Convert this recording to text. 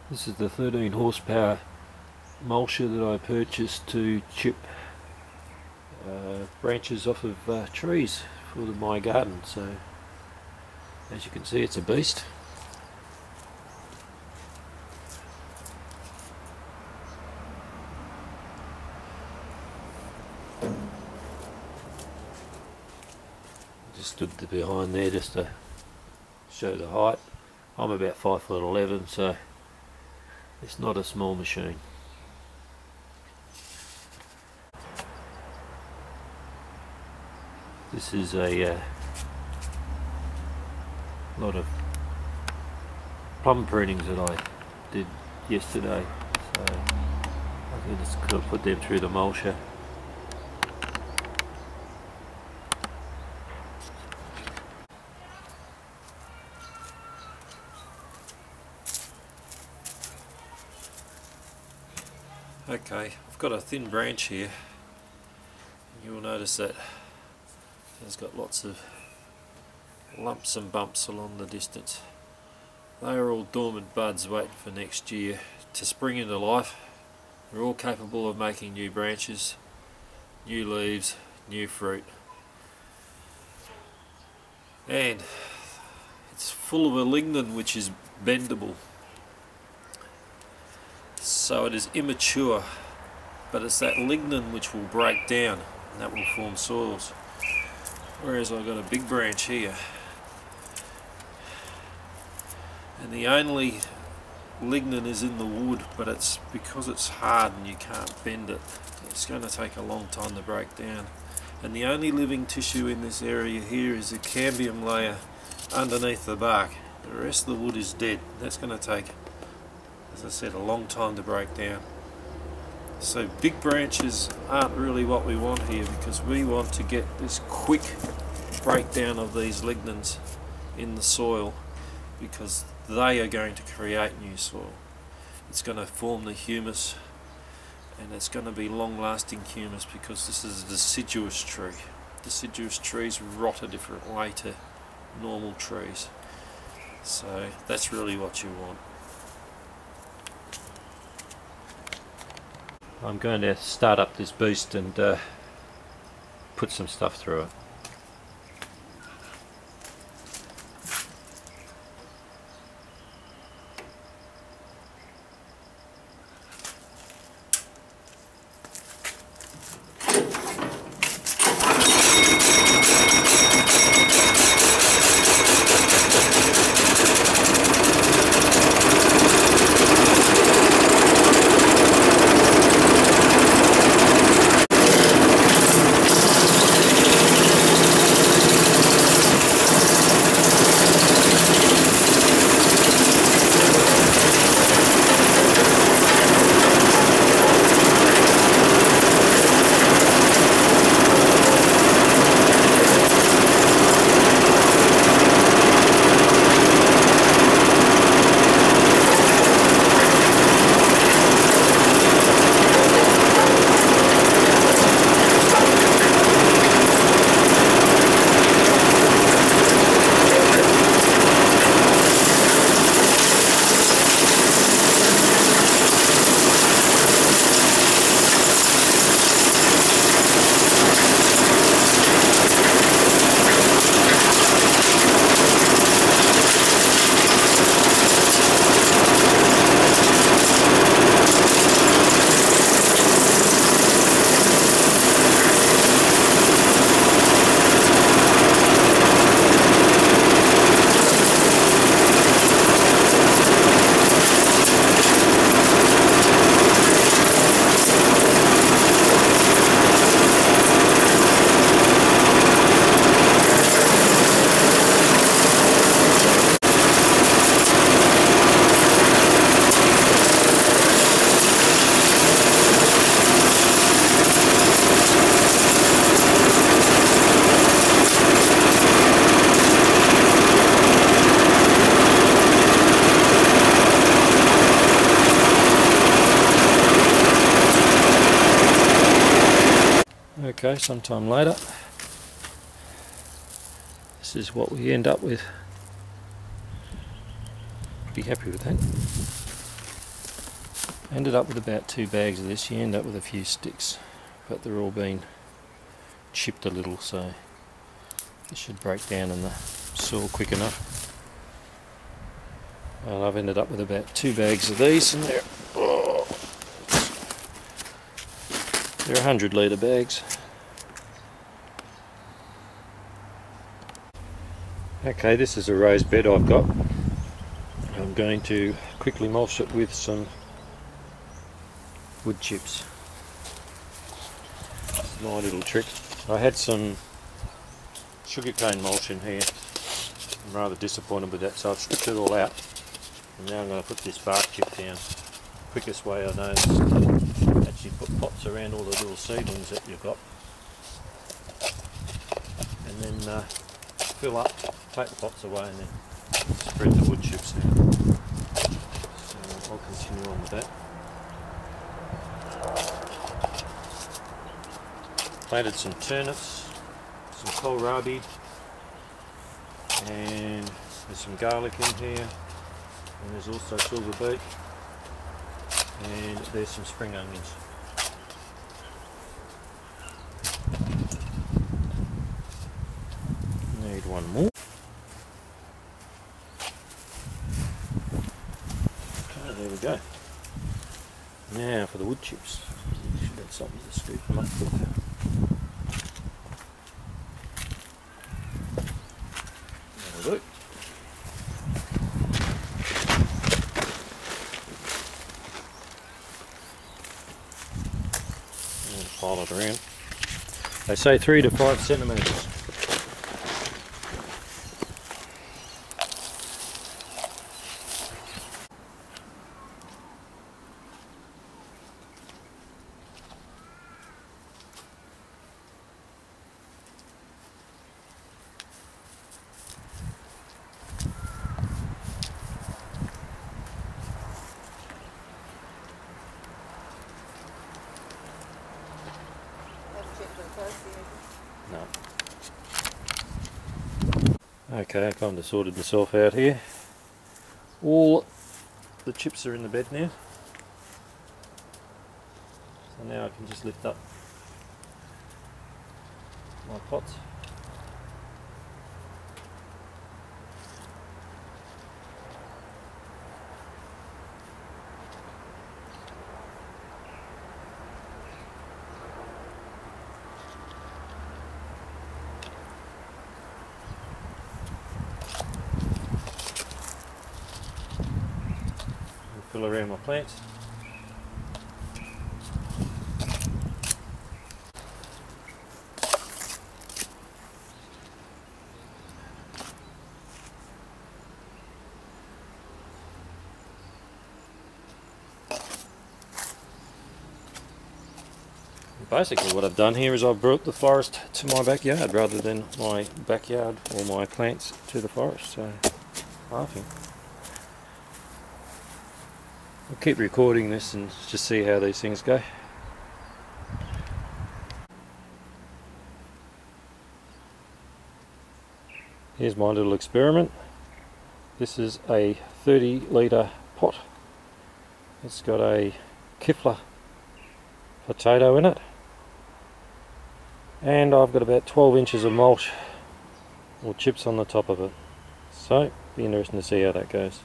This is the 13 horsepower mulcher that I purchased to chip branches off of trees for my garden. So as you can see, it's a beast. Just stood behind there just to show the height. I'm about 5'11", so it's not a small machine. This is a lot of plum prunings that I did yesterday, so I think just got to put them through the mulcher. Okay, I've got a thin branch here. You'll notice that it's got lots of lumps and bumps along the distance. They are all dormant buds waiting for next year to spring into life. They're all capable of making new branches, new leaves, new fruit. And it's full of a lignin which is bendable. So it is immature, but it's that lignin which will break down and that will form soils. Whereas I've got a big branch here, and the only lignin is in the wood, but it's because it's hard and you can't bend it. It's going to take a long time to break down. And the only living tissue in this area here is the cambium layer underneath the bark. The rest of the wood is dead. That's going to take, as I said, a long time to break down. So big branches aren't really what we want here, because we want to get this quick breakdown of these lignins in the soil, because they are going to create new soil. It's going to form the humus, and it's going to be long-lasting humus, because this is a deciduous tree. Deciduous trees rot a different way to normal trees. So that's really what you want. I'm going to start up this beast and put some stuff through it. Okay, sometime later, this is what we end up with. Be happy with that. Ended up with about 2 bags of this. You end up with a few sticks, but they're all been chipped a little, so this should break down in the soil quick enough. Well, I've ended up with about 2 bags of these, and they're 100 litre bags. Okay, this is a raised bed I've got. I'm going to quickly mulch it with some wood chips. This is my little trick. I had some sugarcane mulch in here. I'm rather disappointed with that, so I've stripped it all out. And now I'm going to put this bark chip down. Quickest way I know is to actually put pots around all the little seedlings that you've got. And then fill up, take the pots away, and then spread the wood chips out. So I'll continue on with that. Planted some turnips, some kohlrabi, and there's some garlic in here, and there's also silver beet, and there's some spring onions. Need one more. Okay, there we go. Now for the wood chips. Should have something to scoop them up with. That'll do. And pile it around. They say 3 to 5 centimetres. No. Okay, I've kind of sorted myself out here. All the chips are in the bed now. So now I can just lift up my pots. Fill around my plants. Basically what I've done here is I've brought the forest to my backyard rather than my backyard or my plants to the forest, so laughing. I'll keep recording this and just see how these things go. Here's my little experiment. This is a 30 litre pot. It's got a kifler potato in it, and I've got about 12 inches of mulch or chips on the top of it. So, be interesting to see how that goes.